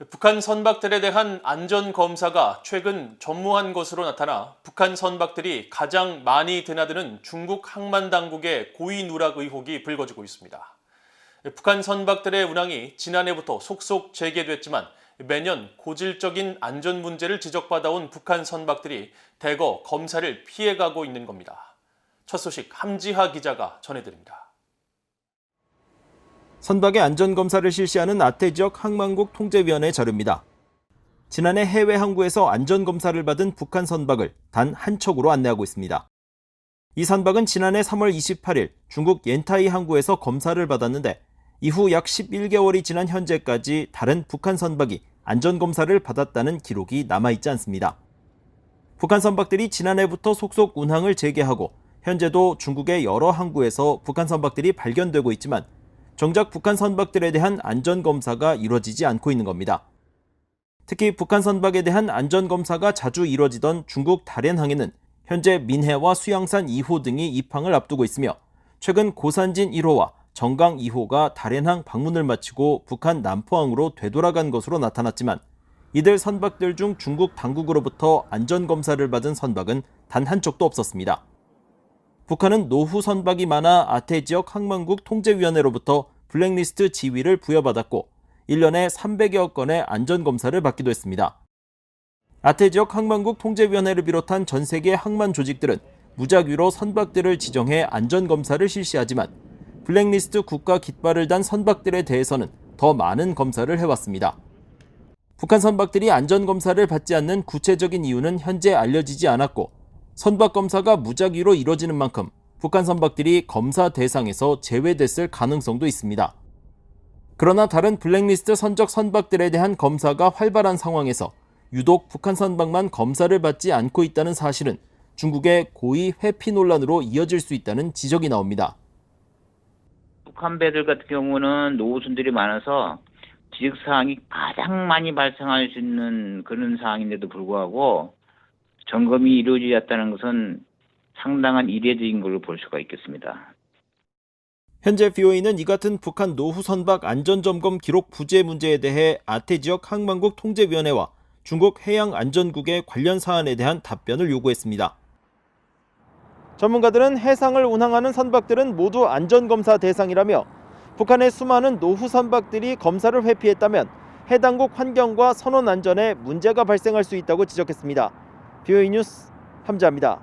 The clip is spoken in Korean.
북한 선박들에 대한 안전검사가 최근 전무한 것으로 나타나 북한 선박들이 가장 많이 드나드는 중국 항만당국의 고의 누락 의혹이 불거지고 있습니다. 북한 선박들의 운항이 지난해부터 속속 재개됐지만 매년 고질적인 안전 문제를 지적받아온 북한 선박들이 대거 검사를 피해가고 있는 겁니다. 첫 소식 함지하 기자가 전해드립니다. 선박의 안전검사를 실시하는 아태지역 항만국 통제위원회 자료입니다. 지난해 해외 항구에서 안전검사를 받은 북한 선박을 단 한 척으로 안내하고 있습니다. 이 선박은 지난해 3월 28일 중국 옌타이 항구에서 검사를 받았는데 이후 약 11개월이 지난 현재까지 다른 북한 선박이 안전검사를 받았다는 기록이 남아있지 않습니다. 북한 선박들이 지난해부터 속속 운항을 재개하고 현재도 중국의 여러 항구에서 북한 선박들이 발견되고 있지만 정작 북한 선박들에 대한 안전검사가 이루어지지 않고 있는 겁니다. 특히 북한 선박에 대한 안전검사가 자주 이루어지던 중국 다롄항에는 현재 민해와 수양산 2호 등이 입항을 앞두고 있으며 최근 고산진 1호와 정강 2호가 다롄항 방문을 마치고 북한 남포항으로 되돌아간 것으로 나타났지만 이들 선박들 중 중국 당국으로부터 안전검사를 받은 선박은 단 한 척도 없었습니다. 북한은 노후 선박이 많아 아태지역 항만국 통제위원회로부터 블랙리스트 지위를 부여받았고 1년에 300여 건의 안전검사를 받기도 했습니다. 아태지역 항만국 통제위원회를 비롯한 전 세계 항만 조직들은 무작위로 선박들을 지정해 안전검사를 실시하지만 블랙리스트 국가 깃발을 단 선박들에 대해서는 더 많은 검사를 해왔습니다. 북한 선박들이 안전검사를 받지 않는 구체적인 이유는 현재 알려지지 않았고 선박 검사가 무작위로 이뤄지는 만큼 북한 선박들이 검사 대상에서 제외됐을 가능성도 있습니다. 그러나 다른 블랙리스트 선적 선박들에 대한 검사가 활발한 상황에서 유독 북한 선박만 검사를 받지 않고 있다는 사실은 중국의 고의 회피 논란으로 이어질 수 있다는 지적이 나옵니다. 북한 배들 같은 경우는 노후선들이 많아서 지적사항이 가장 많이 발생할 수 있는 그런 사항인데도 불구하고 점검이 이루어지지 않았다는 것은 상당한 이례적인 걸로 볼 수가 있겠습니다. 현재 BOA는 이 같은 북한 노후 선박 안전점검 기록 부재 문제에 대해 아태지역 항만국 통제위원회와 중국 해양안전국의 관련 사안에 대한 답변을 요구했습니다. 전문가들은 해상을 운항하는 선박들은 모두 안전검사 대상이라며 북한의 수많은 노후 선박들이 검사를 회피했다면 해당국 환경과 선원 안전에 문제가 발생할 수 있다고 지적했습니다. BOA 뉴스 함지하입니다.